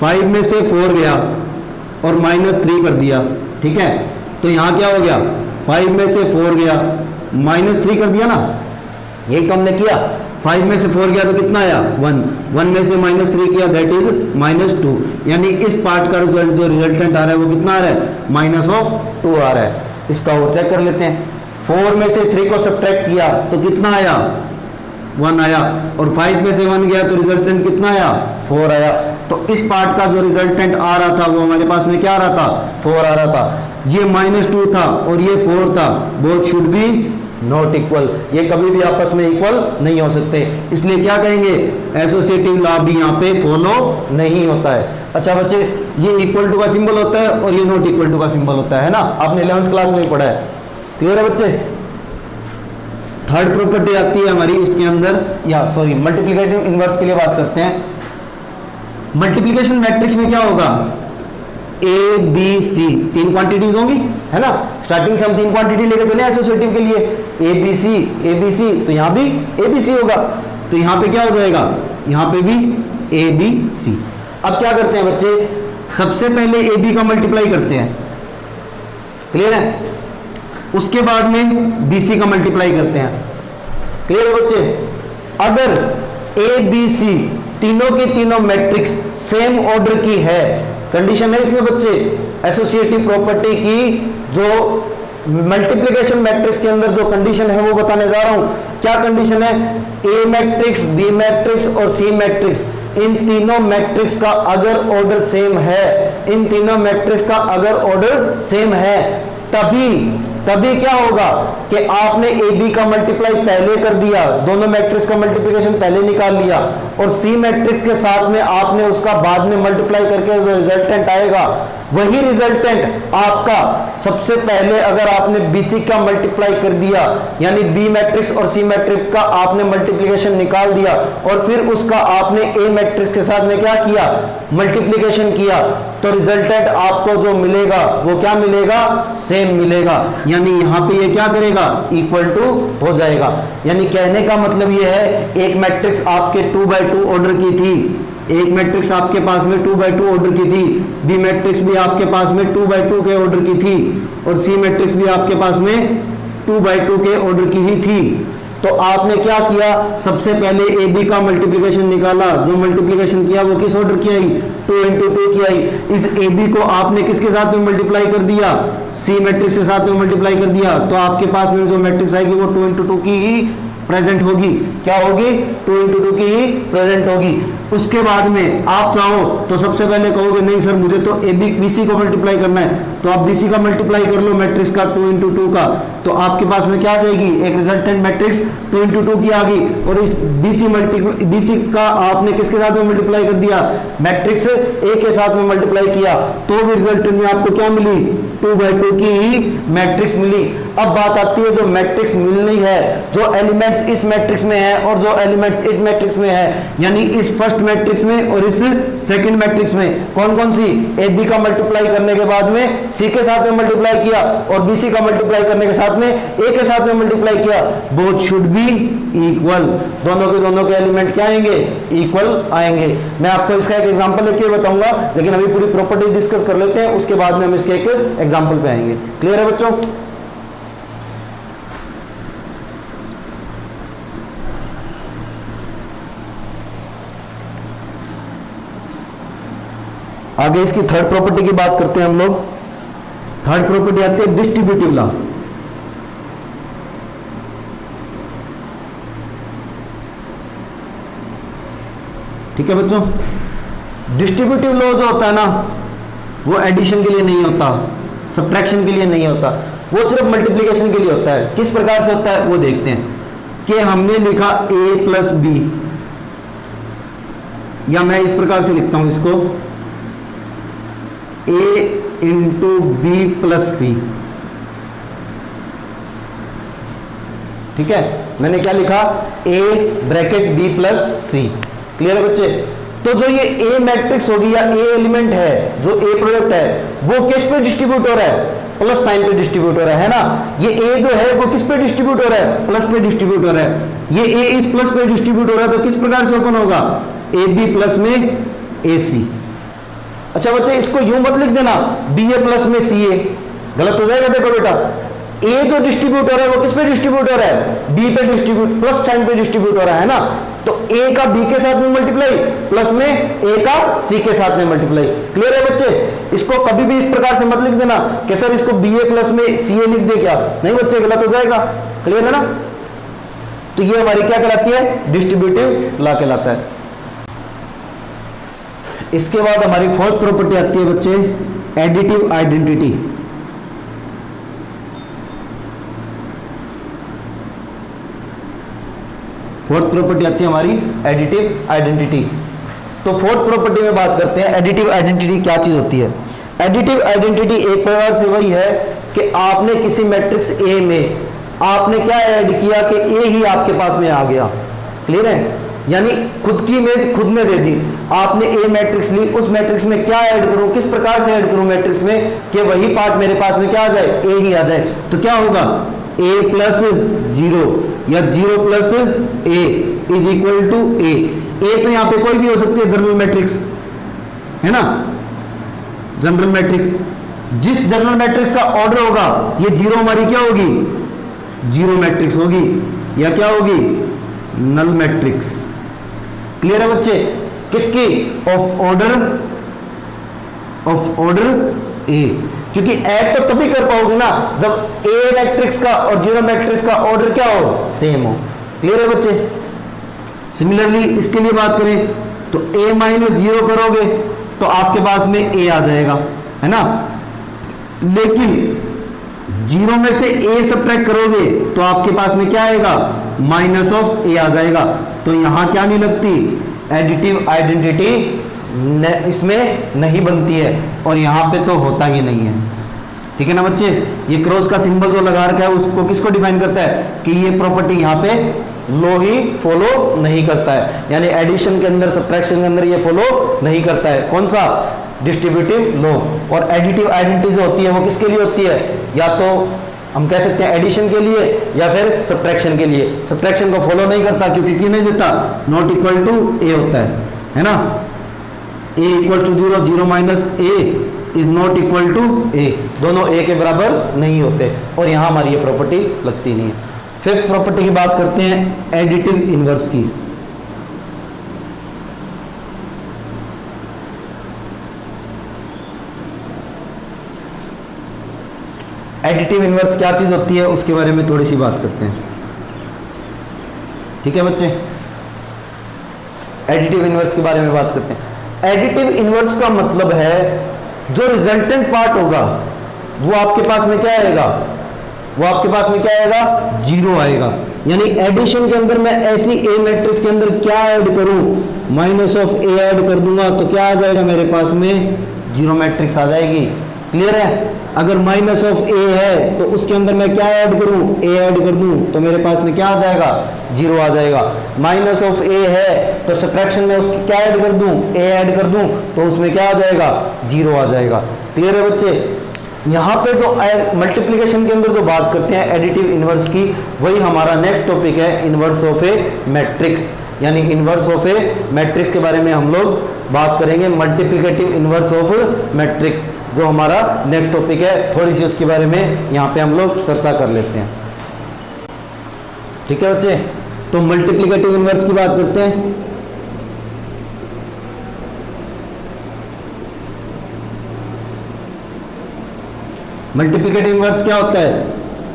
5 में से 4 गया और माइनस 3 कर दिया, ठीक है। तो यहां क्या हो गया, 5 में से 4 गया, माइनस 3 कर दिया ना, यही तो हमने किया। 5 में से 4 गया तो कितना आया, 1, 1 में से माइनस 3 किया, दैट इज माइनस 2। यानी इस पार्ट का रिजल्ट जो रिजल्टेंट आ रहा है वो कितना आ रहा है, माइनस ऑफ 2 आ रहा है। इसका और चेक कर लेते हैं, 4 में से 3 को सब्ट्रैक्ट किया तो कितना आया, 1 आया, और 5 में से 1 गया तो रिजल्टेंट कितना आया, 4 आया। तो इस पार्ट का जो रिजल्टेंट आ रहा था वो हमारे पास में क्या आ रहा था, 4 आ रहा था। ये माइनस 2 था और ये 4 था, both should be not equal, ये कभी भी आपस में इक्वल नहीं हो सकते। इसलिए क्या कहेंगे, एसोसिएटिव लॉ भी यहाँ पे फॉलो नहीं होता है। अच्छा बच्चे, ये इक्वल टू का सिंबल होता है और ये नॉट इक्वल टू का सिंबल होता है ना, आपने 11th क्लास में पढ़ा है। क्लियर है बच्चे। थर्ड प्रॉपर्टी आती है हमारी इसके अंदर, या सॉरी मल्टीप्लिकेटिव इनवर्स के लिए बात करते हैं। मल्टीप्लिकेशन मैट्रिक्स में क्या होगा, ए बी सी 3 क्वांटिटीज होंगी, है ना। स्टार्टिंग से हम 3 क्वांटिटी लेके चले एसोसिएटिव के लिए, ए बी सी, तो यहां भी ए बी सी होगा। तो यहां पे क्या हो जाएगा, यहां पे भी ए बी सी। अब क्या करते हैं बच्चे, सबसे पहले ए बी का मल्टीप्लाई करते हैं, क्लियर है, उसके बाद में बी सी का मल्टीप्लाई करते हैं। क्लियर है बच्चे। अगर ए बी सी तीनों की तीनों मैट्रिक्स सेम ऑर्डर की है, कंडीशन है इसमें बच्चे, एसोसिएटिव प्रॉपर्टी की जो मल्टीप्लिकेशन मैट्रिक्स के अंदर जो कंडीशन है वो बताने जा रहा हूं। क्या कंडीशन है, ए मैट्रिक्स, बी मैट्रिक्स और सी मैट्रिक्स, इन तीनों मैट्रिक्स का अगर ऑर्डर सेम है, इन तीनों मैट्रिक्स का अगर ऑर्डर सेम है, तभी क्या होगा कि आपने ए बी का मल्टीप्लाई पहले कर दिया, दोनों मैट्रिक्स का मल्टीप्लिकेशन पहले निकाल लिया, और सी मैट्रिक्स के साथ में आपने उसका बाद में मल्टीप्लाई करके जो रिजल्टेंट आएगा वही रिजल्टेंट आपका सबसे पहले अगर आपने बीसी का मल्टीप्लाई कर दिया, यानी बी मैट्रिक्स और सी मैट्रिक्स का आपने मल्टीप्लिकेशन निकाल दिया और फिर उसका आपने ए मैट्रिक्स के साथ में क्या किया, मल्टीप्लिकेशन किया, तो रिजल्टेंट आपको जो मिलेगा वो क्या मिलेगा, सेम मिलेगा। यानी यहां पे ये क्या करेगा, इक्वल टू हो जाएगा। यानी कहने का मतलब ये है, एक मैट्रिक्स आपके 2x2 ऑर्डर की थी, एक मैट्रिक्स आपके पास में 2x2 ऑर्डर की थी, बी मैट्रिक्स भी आपके पास में 2x2 के ऑर्डर की थी, और सी मैट्रिक्स भी आपके पास में 2x2 के ऑर्डर की ही थी। तो आपने क्या किया, सबसे पहले ए बी का मल्टीप्लिकेशन निकाला, जो मल्टीप्लिकेशन किया वो किस ऑर्डर की आई, 2 × 2 की आई। इस ए बी को आपने किसके साथ में मल्टीप्लाई कर दिया, सी मैट्रिक्स के साथ में मल्टीप्लाई कर दिया, तो आपके पास में जो मैट्रिक्स आएगी वो 2 × 2 की ही प्रेजेंट होगी। क्या होगी? 2 इंटू 2 की ही प्रेजेंट होगी। उसके बाद में आप चाहो तो सबसे पहले कहोगे नहीं सर मुझे तो ए बी बी सी को मल्टीप्लाई करना है, तो आप बी सी का मल्टीप्लाई कर लो मैट्रिक्स का 2 इंटू 2 का, तो आपके पास में क्या आ जाएगी? एक रिजल्टेंट मैट्रिक्स 2 इंटू 2 की आ गई। और इस बी सी का आपने किसके साथ में मल्टीप्लाई कर दिया? मैट्रिक्स ए के साथ में मल्टीप्लाई किया, तो भी रिजल्टेंट में आपको क्या मिली? 2/2 की ही मैट्रिक्स मिली। अब बात आती है जो मैट्रिक्स मिलनी है, जो एलिमेंट्स इस मैट्रिक्स में है और जो एलिमेंट्स इस मैट्रिक्स में है, यानी इस फर्स्ट मैट्रिक्स में और इस सेकंड मैट्रिक्स में कौन कौन सी? ए बी का मल्टीप्लाई करने के बाद में सी के साथ में मल्टीप्लाई किया और बी सी का मल्टीप्लाई करने के साथ में ए के साथ में मल्टीप्लाई किया, बोथ शुड बी इक्वल। दोनों के एलिमेंट क्या आएंगे? इक्वल आएंगे। मैं आपको इसका एक एग्जांपल लेके बताऊंगा, लेकिन अभी पूरी प्रॉपर्टी डिस्कस कर लेते हैं, उसके बाद में हम इसके एक एग्जांपल पे आएंगे। क्लियर है बच्चों? आगे इसकी थर्ड प्रॉपर्टी की बात करते हैं हम लोग। थर्ड प्रॉपर्टी आती है डिस्ट्रीब्यूटिव लॉ। ठीक है बच्चों, डिस्ट्रीब्यूटिव लॉ जो होता है ना, वो एडिशन के लिए नहीं होता, सब्ट्रैक्शन के लिए नहीं होता, वो सिर्फ मल्टीप्लिकेशन के लिए होता है। किस प्रकार से होता है वो देखते हैं कि हमने लिखा a प्लस बी, या मैं इस प्रकार से लिखता हूं इसको a into B plus C. ठीक है, मैंने क्या लिखा? a bracket b plus C. Clear है बच्चे? तो जो ये a मैट्रिक्स होगी या a एलिमेंट है, जो a प्रोडक्ट है, वो किस पे डिस्ट्रीब्यूट हो रहा है? प्लस साइन पे डिस्ट्रीब्यूट हो रहा है ना। ये a जो है वो किस पे डिस्ट्रीब्यूट हो रहा है? प्लस पे डिस्ट्रीब्यूट हो रहा है। ये a इस प्लस पे डिस्ट्रीब्यूट हो रहा है, तो किस प्रकार से ओपन होगा? ए बी प्लस में ए सी। अच्छा बच्चे, इसको यूं मत लिख देना बी ए प्लस में सी ए, गलत हो जाएगा। देखो बेटा, ए जो डिस्ट्रीब्यूट हो रहा है वो किस पे डिस्ट्रीब्यूट हो रहा है? बी पे डिस्ट्रीब्यूट, प्लस साइन पे डिस्ट्रीब्यूट हो रहा है ना। तो ए का बी के साथ में मल्टीप्लाई प्लस में ए का सी के साथ में मल्टीप्लाई। क्लियर है बच्चे? इसको कभी भी इस प्रकार से मत लिख देना कि सर इसको बी ए प्लस में सी ए लिख दे क्या, नहीं बच्चे, गलत हो जाएगा। क्लियर है ना? तो ये हमारी क्या कहलाती है? डिस्ट्रीब्यूटिव लॉ कहलाता है। इसके बाद हमारी फोर्थ प्रॉपर्टी आती है बच्चे, एडिटिव आइडेंटिटी। फोर्थ प्रॉपर्टी आती है हमारी एडिटिव आइडेंटिटी। तो फोर्थ प्रॉपर्टी में बात करते हैं, एडिटिव आइडेंटिटी क्या चीज होती है? एडिटिव आइडेंटिटी एक प्रकार से वही है कि आपने किसी मैट्रिक्स ए में आपने क्या ऐड किया कि ए ही आपके पास में आ गया। क्लियर है? यानी खुद की इमेज खुद ने दे दी। आपने ए मैट्रिक्स ली, उस मैट्रिक्स में क्या ऐड करूं, किस प्रकार से ऐड करूं मैट्रिक्स में कि वही पार्ट मेरे पास में क्या आ जाए? ए ही आ जाए। तो क्या होगा? ए प्लस 0 या 0 plus A is equal to A. A तो यहां पे कोई भी हो सकती है, जनरल मैट्रिक्स है ना, जनरल मैट्रिक्स। जिस जनरल मैट्रिक्स का ऑर्डर होगा, ये 0 हमारी क्या होगी? 0 मैट्रिक्स होगी, या क्या होगी? Null matrix. क्लियर है बच्चे? किसकी? ऑफ ऑर्डर ए। क्योंकि ऐड तो तभी कर पाओगे ना जब ए मैट्रिक्स का और 0 मैट्रिक्स का ऑर्डर क्या हो? सेम हो। क्लियर है बच्चे? सिमिलरली इसके लिए बात करें तो a माइनस 0 करोगे तो आपके पास में a आ जाएगा, है ना। लेकिन 0 में से a सब्ट्रैक्ट करोगे तो आपके पास में क्या आएगा? माइनस ऑफ a आ जाएगा। तो यहां क्या नहीं लगती? एडिटिव आइडेंटिटी इसमें नहीं बनती है, और यहां पे तो होता ही नहीं है। ठीक है ना बच्चे? ये क्रॉस का सिंबल जो लगा रखा है उसको किसको डिफाइन करता है कि ये प्रॉपर्टी यहां पे लॉ ही फॉलो नहीं करता है, यानी एडिशन के अंदर, सब्ट्रैक्शन के अंदर ये फॉलो नहीं करता है। कौन सा? Distributive law. और एडिटिव आइडेंटिटी जो होती है वो किसके लिए होती है? या तो हम कह सकते हैं एडिशन के लिए या फिर सब्ट्रैक्शन के लिए। सब्ट्रैक्शन को फॉलो नहीं करता क्योंकि क्यों नहीं देता? नॉट इक्वल टू ए होता है ना। A equal to 0, 0 minus A is not equal to A, दोनों ए के बराबर नहीं होते, और यहां हमारी ये प्रॉपर्टी लगती नहीं है। फिफ्थ प्रॉपर्टी की बात करते हैं, एडिटिव इनवर्स की। एडिटिव इनवर्स क्या चीज होती है उसके बारे में थोड़ी सी बात करते हैं। ठीक है बच्चे, एडिटिव इनवर्स के बारे में बात करते हैं। एडिटिव इनवर्स का मतलब है जो रिजल्टेंट पार्ट होगा वो आपके पास में क्या आएगा, वो आपके पास में क्या आएगा, जीरो आएगा। यानी एडिशन के अंदर मैं ऐसी ए मैट्रिक्स के अंदर क्या ऐड करूं, माइनस ऑफ ए ऐड कर दूंगा तो क्या आ जाएगा मेरे पास में, जीरो मैट्रिक्स आ जाएगी। क्लियर है? अगर माइनस ऑफ ए है तो उसके अंदर मैं क्या ऐड करूं, ए ऐड कर दूं तो मेरे पास में क्या आ जाएगा, जीरो आ जाएगा। माइनस ऑफ ए है तो सब्ट्रैक्शन में उसकी क्या ऐड कर दूं, ए ऐड कर दूं तो उसमें क्या आ जाएगा, जीरो आ जाएगा। क्लियर है बच्चे? यहाँ पे जो मल्टीप्लिकेशन के अंदर जो बात करते हैं एडिटिव इनवर्स की, वही हमारा नेक्स्ट टॉपिक है, इनवर्स ऑफ ए मैट्रिक्स। यानी इनवर्स ऑफ ए मैट्रिक्स के बारे में हम लोग बात करेंगे, मल्टीप्लिकेटिव इनवर्स ऑफ मैट्रिक्स जो हमारा नेक्स्ट टॉपिक है। थोड़ी सी उसके बारे में यहाँ पे हम लोग चर्चा कर लेते हैं। ठीक है बच्चे, तो मल्टीप्लिकेटिव इनवर्स की बात करते हैं। मल्टीप्लिकेटिव इनवर्स क्या होता है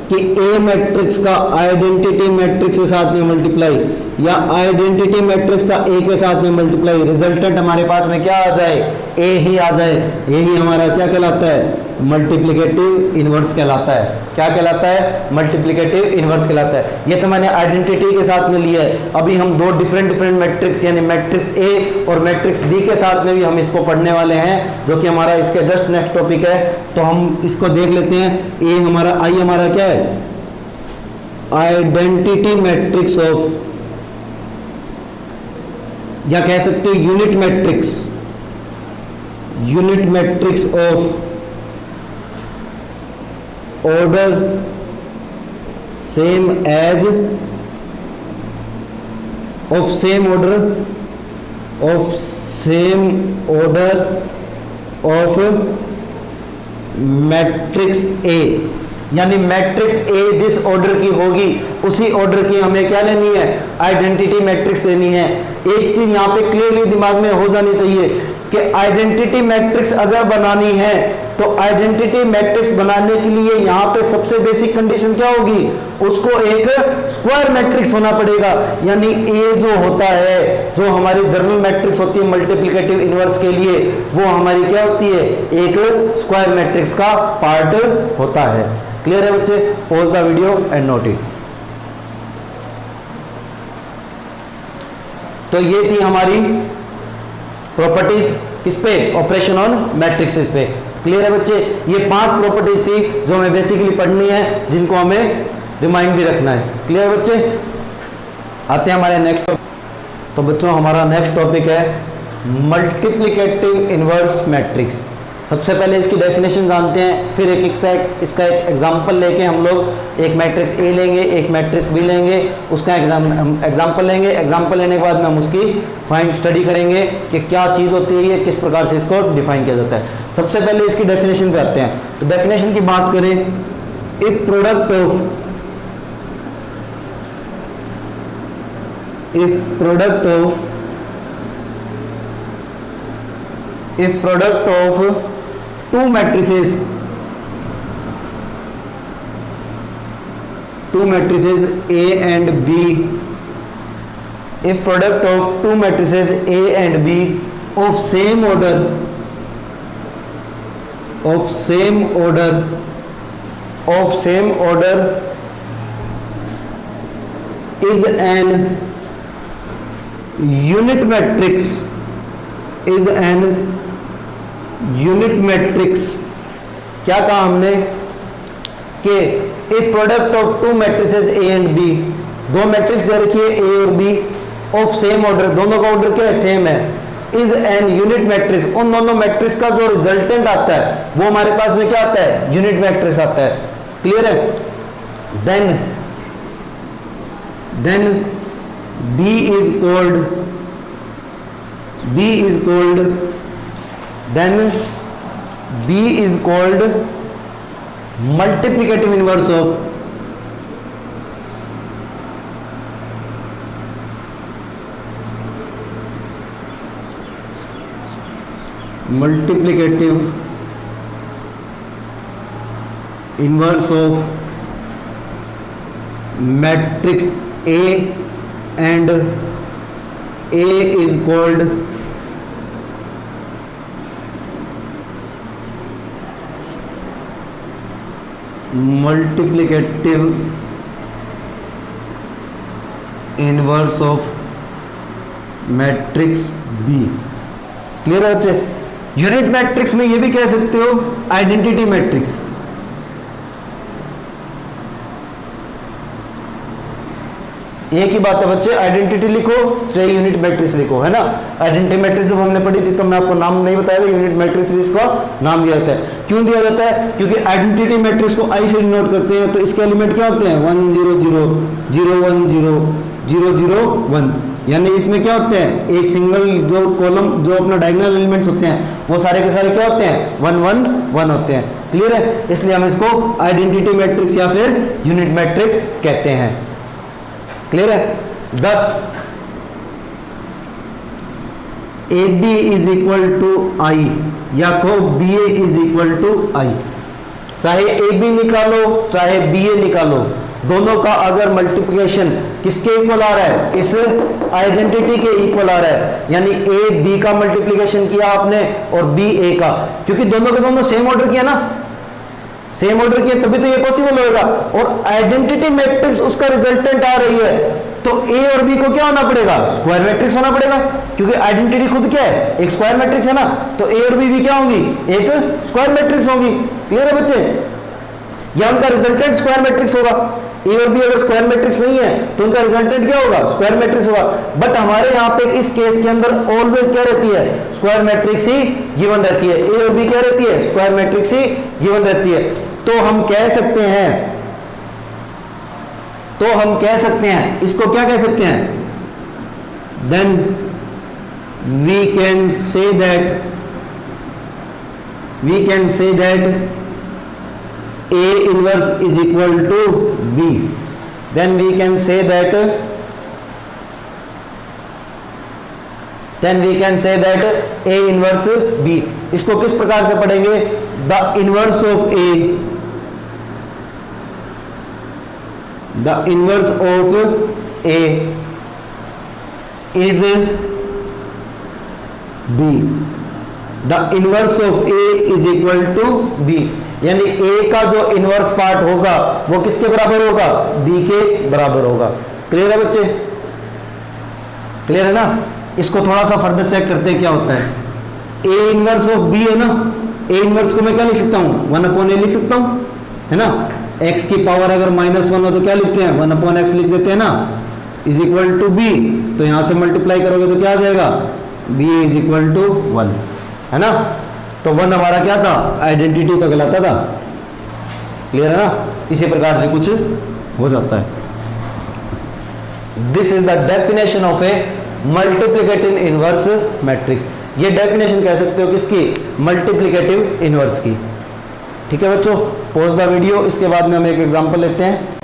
कि ए मैट्रिक्स का आइडेंटिटी मैट्रिक्स के साथ में मल्टीप्लाई, या आइडेंटिटी मैट्रिक्स का ए के साथ में मल्टीप्लाई, रिजल्टेंट हमारे पास में क्या आ जाए, ए ही आ जाए। यही हमारा क्या कहलाता है, मल्टीप्लिकेटिव इनवर्स कहलाता है। क्या कहलाता है, मल्टीप्लिकेटिव इनवर्स कहलाता है। ये तो मैंने आइडेंटिटी के साथ में लिया है। अभी हम दो डिफरेंट मैट्रिक्स यानी मैट्रिक्स ए और मैट्रिक्स बी के साथ में भी हम इसको पढ़ने वाले हैं, जो कि हमारा इसके जस्ट नेक्स्ट टॉपिक है। तो हम इसको देख लेते हैं। ए हमारा, आई हमारा क्या है, आइडेंटिटी मैट्रिक्स ऑफ, या कह सकते हो unit matrix, unit matrix of order same as, of same order, of same order of matrix A. यानी मैट्रिक्स ए जिस ऑर्डर की होगी उसी ऑर्डर की हमें क्या लेनी है, आइडेंटिटी मैट्रिक्स लेनी है। एक चीज यहां पे क्लियरली दिमाग में हो जानी चाहिए कि आइडेंटिटी मैट्रिक्स अगर बनानी है तो आइडेंटिटी मैट्रिक्स बनाने के लिए यहां पे सबसे बेसिक कंडीशन क्या होगी, उसको एक स्क्वायर मैट्रिक्स होना पड़ेगा। यानी ए जो होता है, जो हमारी जनरल मैट्रिक्स होती है मल्टीप्लिकेटिव इनवर्स के लिए, वो हमारी क्या होती है, एक स्क्वायर मैट्रिक्स का पार्ट होता है। क्लियर है बच्चे? Pause the video and note it. तो ये थी हमारी प्रॉपर्टीज किस पे, ऑपरेशन ऑन मैट्रिक्सेस पे। क्लियर है बच्चे? ये 5 प्रॉपर्टीज थी जो हमें बेसिकली पढ़नी है, जिनको हमें रिमाइंड भी रखना है। क्लियर है बच्चे? आते हैं हमारे नेक्स्ट टॉपिक। तो बच्चों हमारा नेक्स्ट टॉपिक है मल्टीप्लिकेटिव इनवर्स मैट्रिक्स। सबसे पहले इसकी डेफिनेशन जानते हैं, फिर इसका एक एग्जाम्पल लेके हम लोग एक मैट्रिक्स ए लेंगे, एक मैट्रिक्स बी लेंगे, उसका एग्जाम्पल लेंगे। एग्जाम्पल लेने के बाद में हम उसकी फाइंड स्टडी करेंगे कि क्या चीज़ होती है ये, किस प्रकार से इसको डिफाइन किया जाता है। सबसे पहले इसकी डेफिनेशन पे आते हैं। तो डेफिनेशन की बात करें, if product of two matrices A and B, if product of two matrices A and B of same order is an unit matrix, क्या कहा हमने कि if product of two matrices A and B, दो matrix दे रखी है ए और B, of same order, दोनों का ऑर्डर क्या है, सेम है, इज एन यूनिट मैट्रिक्स, उन दोनों मैट्रिक्स का जो रिजल्टेंट आता है वो हमारे पास में क्या आता है, यूनिट मैट्रिक्स आता है। क्लियर है? Then B is called multiplicative inverse of matrix A and A is called multiplicative inverse of matrix B। Clear है बच्चे? यूनिट मैट्रिक्स में ये भी कह सकते हो आइडेंटिटी मैट्रिक्स। एक ही बात है बच्चे, आइडेंटिटी लिखो चाहे यूनिट मैट्रिक्स लिखो, है ना। आइडेंटिटी मैट्रिक्स जब हमने पढ़ी थी तो मैं आपको नाम नहीं बताया था, यूनिट मैट्रिक्स भी इसका नाम दिया जाता है। क्यों दिया जाता है? क्योंकि आइडेंटिटी मैट्रिक्स को आई से डिनोट करते हैं, तो इसके एलिमेंट क्या होते हैं 1 0 0 0 1 0 0 0 1, यानी इसमें क्या होते हैं एक सिंगल जो कॉलम जो अपना डायगोनल एलिमेंट्स होते हैं वो सारे के सारे क्या होते हैं 1 1 1 होते हैं। क्लियर है? इसलिए हम इसको आइडेंटिटी मैट्रिक्स या फिर यूनिट मैट्रिक्स कहते हैं। क्लियर है? 10 AB इज इक्वल टू आई या कहो BA इज इक्वल टू आई। चाहे AB निकालो चाहे BA निकालो, दोनों का अगर मल्टीप्लिकेशन किसके इक्वल आ रहा है, इस आइडेंटिटी के इक्वल आ रहा है, यानी A B का मल्टीप्लिकेशन किया आपने और B A का, क्योंकि दोनों के दोनों सेम ऑर्डर किया ना, सेम ऑर्डर किया तभी तो ये पॉसिबल होगा। और आइडेंटिटी मैट्रिक्स उसका रिजल्टेंट आ रही है, तो A और B को क्या होना पड़ेगा स्क्वायर मैट्रिक्स होना पड़ेगा, क्योंकि आइडेंटिटी खुद क्या है एक स्क्वायर मैट्रिक्स है ना, तो A और B भी क्या होंगी एक स्क्वायर मैट्रिक्स होगी। क्लियर है बच्चे? या उनका रिजल्टेंट स्क्वायर मैट्रिक्स होगा। A और B अगर स्क्वायर मैट्रिक्स नहीं है तो उनका रिजल्टेंट क्या होगा स्क्वायर मैट्रिक्स होगा। बट हमारे यहाँ पे इस केस के अंदर ऑलवेज क्या रहती है स्क्वायर मैट्रिक्स ही गिवन रहती है। A और B क्या रहती है स्क्वायर मैट्रिक्स ही गिवन रहती है। तो हम कह सकते हैं इसको क्या कह सकते हैं, then we can say that A inverse is equal to B, then we can say that A inverse B। इसको किस प्रकार से पढ़ेंगे, the inverse of A is B, the inverse of A is equal to B, यानी A का जो inverse part होगा वो किसके बराबर होगा B के बराबर होगा। क्लियर है बच्चे? क्लियर है ना? इसको थोड़ा सा फर्दर चेक करते हैं क्या होता है। A इनवर्स ऑफ B है ना, A इनवर्स को मैं क्या लिख सकता हूँ 1/A लिख सकता हूँ, है ना। x की पावर अगर -1 हो तो क्या लिखते हैं 1/x लिख देते हैं ना, इज इक्वल टू B, तो यहां से मल्टीप्लाई करोगे तो क्या आ जाएगा B इज इक्वल टू 1, है ना। तो 1 हमारा क्या था आइडेंटिटी का कहलाता था। क्लियर है ना? इसी प्रकार से कुछ हो जाता है। This is the definition of A multiplicative inverse matrix. ये डेफिनेशन कह सकते हो किसकी मल्टीप्लिकेटिव इनवर्स की। ठीक है बच्चों, पॉज द वीडियो, इसके बाद में हम एक एग्जांपल लेते हैं।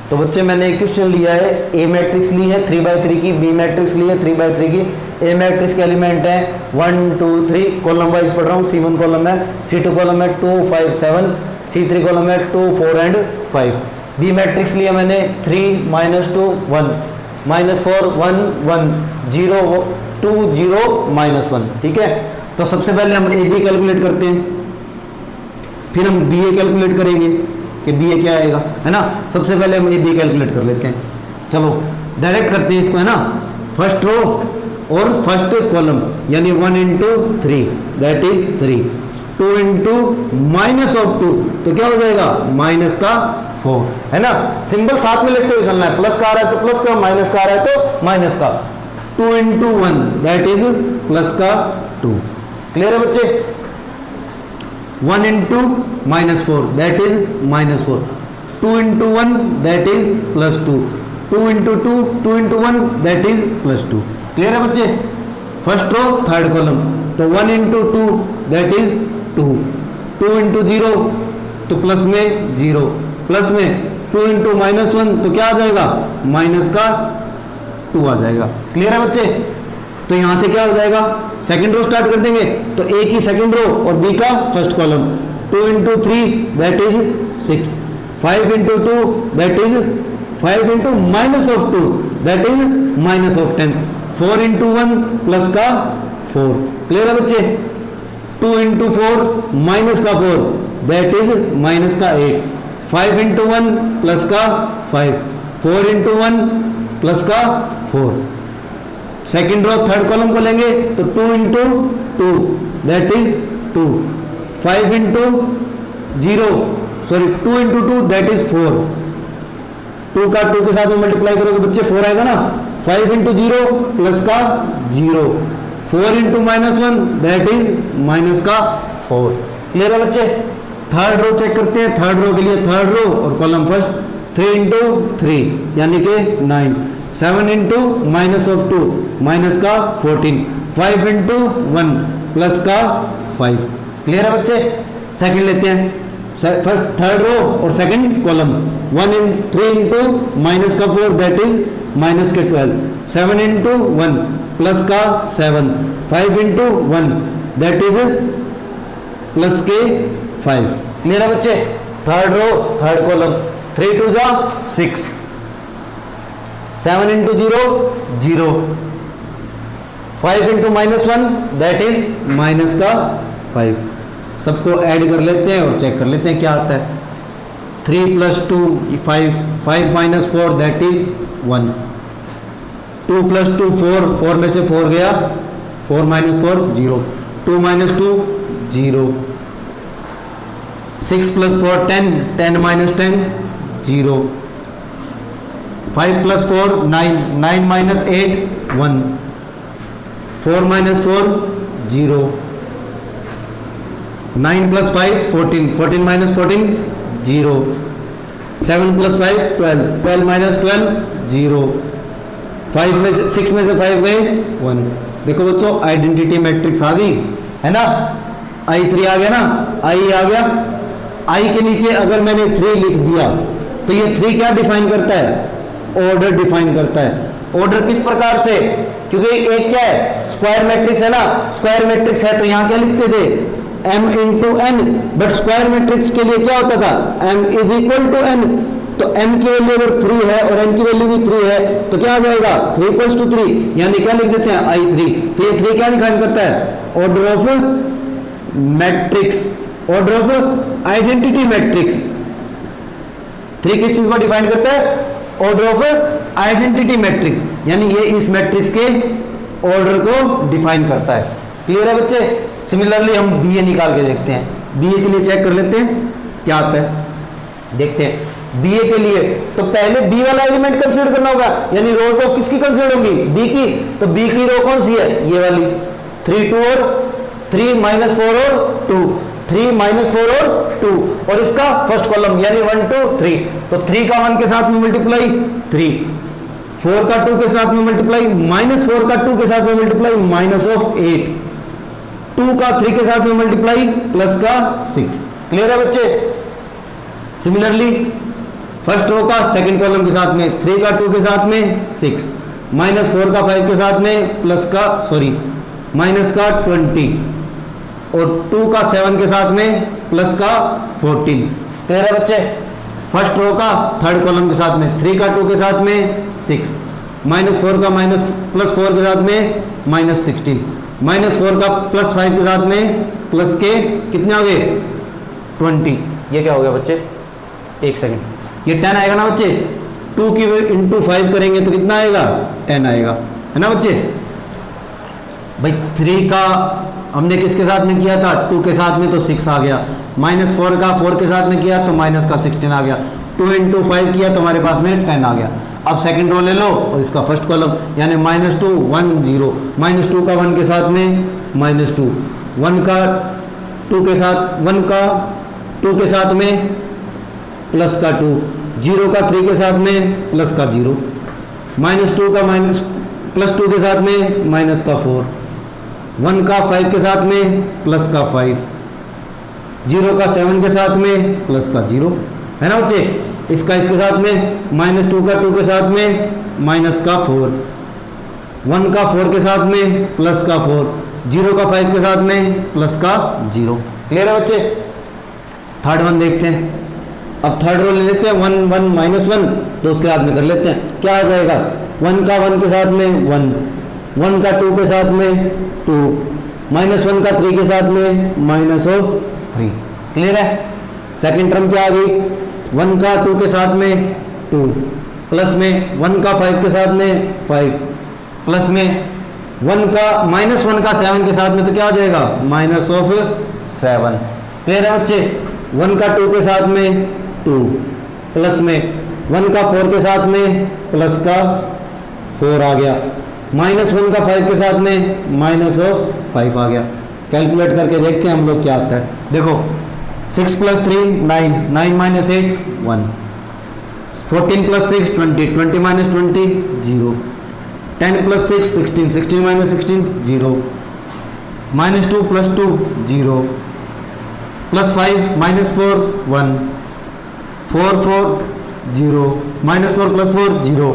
तो बच्चे मैंने एक क्वेश्चन लिया है, ए मैट्रिक्स ली है 3/3 की, बी मैट्रिक्स ली है 3/3 की। ए मैट्रिक्स के एलिमेंट है 1 2 3, कॉलम वाइज पढ़ रहा हूँ। C1 कॉलम है, C2 कॉलम है 2 5 7, C3 कॉलम है 2 4 एंड 5। बी मैट्रिक्स लिया मैंने 3 -2 1 -4 1 1 0 2 0 -1। ठीक है, तो सबसे पहले हम ए बी कैलकुलेट करते हैं, फिर हम बी ए कैलकुलेट करेंगे कि बी ए क्या आएगा, है ना। सबसे पहले हम ए बी कैलकुलेट कर लेते हैं। चलो डायरेक्ट करते हैं इसको, है ना। फर्स्ट रो और फर्स्ट कॉलम, यानी 1 × 3 दैट इज 3, 2 × -2 तो क्या हो जाएगा -4, है ना। सिंबल साथ में लिखते हुए चलना है, प्लस का आ रहा है तो प्लस का, माइनस का आ रहा है तो माइनस का। 2 × 1 दैट इज +2। क्लियर है बच्चे? 1 × -4 that is -4, 2 × 1 that is +2, 2 × 2 × 1 that is +2। Clear है बच्चे? फर्स्ट रो थर्ड कॉलम, तो 1 × 2 दैट इज 2, 2 × 0 तो प्लस में 0, प्लस में 2 × -1 तो क्या आ जाएगा -2 आ जाएगा। क्लियर है बच्चे? तो यहां से क्या हो जाएगा, सेकंड रो स्टार्ट कर देंगे, तो ए की सेकंड रो और बी का first column. 2 × 3 that is 6, 5 × 2 that is 5 × -2 that is minus of 10। 4 into 1 plus का 4, क्लियर है बच्चे। 2 इंटू 4 माइनस का 4 दैट इज माइनस का 8। 5 इंटू 1 प्लस का 5। 4 इंटू 1 प्लस का 4। सेकेंड रो थर्ड कॉलम को लेंगे तो 2 into 2 that is 2। 5 into 0 sorry 2 into 2 that is 4। 2 का 2 के साथ में मल्टीप्लाई करोगे बच्चे 4 आएगा ना। 5 इंटू 0 प्लस का 0। 4 into minus 1 that is minus का 4, क्लियर है बच्चे। थर्ड रो चेक करते हैं। थर्ड रो के लिए थर्ड रो और कॉलम फर्स्ट 3 इंटू 3 यानी कि 9। 7 इंटू माइनस ऑफ 2 माइनस का 14। 5 इंटू 1 प्लस का 5, क्लियर है बच्चे। सेकंड लेते हैं, फर्स्ट थर्ड रो और सेकंड कॉलम। 3 इंटू माइनस का 4 दैट इज माइनस के 12। 7 इंटू 1 प्लस का 7। 5 इंटू 1 दैट इज प्लस के 5, क्लियर है बच्चे। Third row third column 3 to जा 6। 7 into 0 0। 5 into minus 1 that is minus का 5। सबको ऐड कर लेते हैं और चेक कर लेते हैं क्या आता है। 3 plus 2 5। 5 minus 4 that is 1। 2 plus 2 4। 4 में से 4 गया। 4 minus 4 0। 2 minus 2 0। 6 plus 4 10। 10 minus 10 0। 5 plus 4 9। 9 minus 8 1। 4 minus 4 0। 9 plus 5 14। 14 minus 14 0। 7 plus 5 12। 12 minus 12 0। 5 में से 6 में से 5 गए 1। देखो बच्चों आइडेंटिटी मैट्रिक्स आ गई है ना। I3 आ गया ना, I आ गया। I के नीचे अगर मैंने 3 लिख दिया तो ये 3 क्या डिफाइन करता है? ऑर्डर डिफाइन करता है। ऑर्डर किस प्रकार से? क्योंकि एक क्या है स्क्वायर मैट्रिक्स है ना। स्क्वायर मैट्रिक्स है तो यहां क्या लिखते थे m into N, but square matrix के लिए क्या होता था m is equal to n। तो m की वैल्यू अगर 3 है और n की वैल्यू भी 3 है तो क्या आ जाएगा 3 इक्वल्स टू 3, यानी क्या लिख देते हैं I3। तो ये 3 क्या डिफाइन करता है? Order of matrix, order of identity matrix. 3 किस चीज को डिफाइन करता है? ऑर्डर ऑफ आइडेंटिटी मैट्रिक्स, यानी ये इस मैट्रिक्स के ऑर्डर को डिफाइन करता है। क्लियर है बच्चे। सिमिलरली हम बीए निकाल के देखते हैं। बीए के लिए चेक कर लेते हैं क्या आता है, देखते हैं। बीए के लिए तो पहले बी वाला एलिमेंट कंसीडर करना होगा, यानी रोज ऑफ किसकी कंसीडर होंगी? बी की। तो बी की रो कौन सी है? ये वाली 3 2 और 3 माइनस 4 और 2। 3 माइनस 4 और 2 और इसका फर्स्ट कॉलम यानी 1 2 3। तो 3 का 1 के साथ में मल्टीप्लाई 3, 4 का 2 के साथ में मल्टीप्लाई माइनस 4 का 2 के साथ में मल्टीप्लाई माइनस ऑफ 8, 2 का 3 के साथ में मल्टीप्लाई प्लस का 6। क्लियर है बच्चे। सिमिलरली फर्स्ट रो का सेकंड कॉलम के साथ में 3 का 2 के साथ में 6, माइनस 4 का 5 के साथ में प्लस का माइनस का 20 और 2 का 7 के साथ में प्लस का 14। क्लियर है बच्चे। फर्स्ट रो का थर्ड कॉलम के साथ में 3 का 2 के साथ में 6, माइनस 4 का माइनस प्लस 4 के साथ में माइनस 16, माइनस 4 का प्लस 5 के साथ में प्लस के कितने हो गए 20। ये क्या हो गया बच्चे? एक सेकंड, ये 10 आएगा ना बच्चे। 2 की इंटू 5 करेंगे तो कितना आएगा? 10 आएगा, है ना बच्चे। भाई 3 का हमने किसके साथ में किया था? 2 के साथ में, तो 6 आ गया। माइनस 4 का 4 के साथ में किया तो माइनस का 16 आ गया। 2 इंटू 5 किया तो हमारे पास में 10 आ गया। अब सेकंड रो ले लो और इसका फर्स्ट कॉलम यानी -2 1 0, -2 का 1 के साथ में -2, 1 का 2 के साथ 1 का 2 के साथ में प्लस का 2, 0 का 3 के साथ में प्लस का 0, -2 का प्लस 2 के साथ में माइनस का 4, 1 का 5 के साथ में प्लस का 5, 0 का 7 के साथ में प्लस का 0, है ना बच्चे। इसका इसके साथ में -2 का 2 के साथ में माइनस का 4, 1 का 4 के साथ में प्लस का 4, 0 का 5 के साथ में प्लस का 0। क्लियर है बच्चे। थर्ड वन देखते हैं। अब थर्ड रो ले लेते हैं 1 1 -1, तो उसके साथ में कर लेते हैं क्या आ जाएगा 1 का 1 के साथ में 1, 1 का 2 के साथ में 2, -1 का 3 के साथ में -3। क्लियर है? सेकंड टर्म क्या आ गई? 1 का 2 के साथ में 2, प्लस में 1 का 5 के साथ में 5, प्लस में 1 का -1 का 7 के साथ में तो क्या आ जाएगा? -7। क्लियर है बच्चे? 1 का 2 के साथ में 2, प्लस में 1 का 4 के साथ में प्लस का 4 आ गया, -1 का 5 के साथ में -5 आ गया। कैलकुलेट करके देखते हैं हम लोग क्या आता है। देखो 6 + 3 9, 9 - 8 1, 14 + 6 20, 20 - 20 0, 10 + 6 16, 16 - 16 0, -2 + 2 0, +5 -4 1, 4 4 0, -4 + 4 0।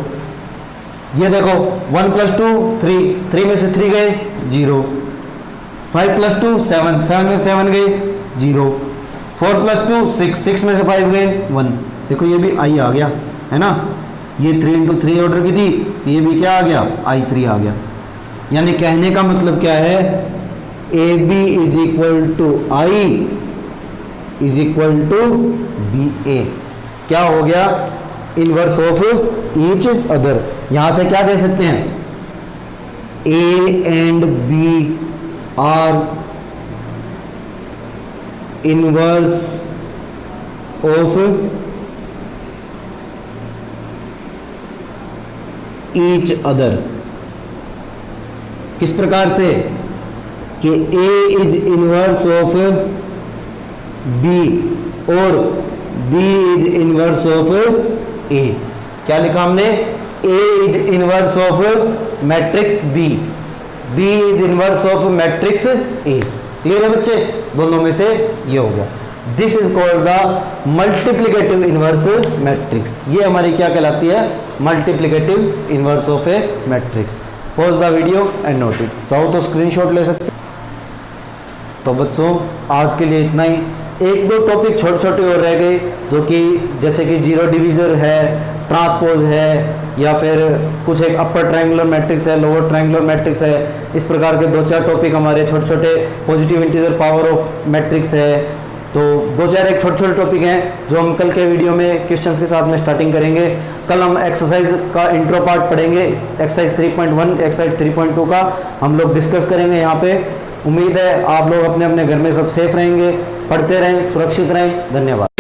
ये देखो 1 + 2 3, 3 में से 3 गए 0, 5 + 2 7, 7 में 7 गए 0, 4 + 2 6, 6 में से 5 गए 1। देखो ये भी आई आ गया है ना, ये 3 × 3 ऑर्डर की थी तो ये भी क्या आ गया? I3 आ गया। यानी कहने का मतलब क्या है? AB = I = BA। क्या हो गया? Inverse of each other. यहां से क्या कह सकते हैं? A and B are inverse of each other. किस प्रकार से? कि A is inverse of B और B is inverse of A। क्या लिखा हमने? A is inverse of matrix B, B is inverse of matrix A। Clear है बच्चे? दोनों में से ये हो गया। This is called the multiplicative inverse matrix. ये हमारी क्या कहलाती है? Multiplicative inverse of A matrix. Pause the video and note it. चाहो तो स्क्रीनशॉट ले सकते। तो बच्चों आज के लिए इतना ही। एक दो टॉपिक छोटे छोटे और रह गए, जो कि जैसे कि जीरो डिवीजर है, ट्रांसपोज है, या फिर कुछ एक अपर ट्रायंगुलर मैट्रिक्स है, लोअर ट्रायंगुलर मैट्रिक्स है। इस प्रकार के 2-4 टॉपिक हमारे छोटे छोटे, positive integer power of matrix है। तो 2-4 एक छोटे छोटे टॉपिक हैं जो हम कल के वीडियो में क्वेश्चंस के साथ में स्टार्टिंग करेंगे। कल हम एक्सरसाइज का इंट्रो पार्ट पढ़ेंगे, एक्सरसाइज 3.1 एक्सरसाइज 3.2 का हम लोग डिस्कस करेंगे यहाँ पे। उम्मीद है आप लोग अपने अपने घर में सब सेफ रहेंगे, पढ़ते रहें, सुरक्षित रहें। धन्यवाद।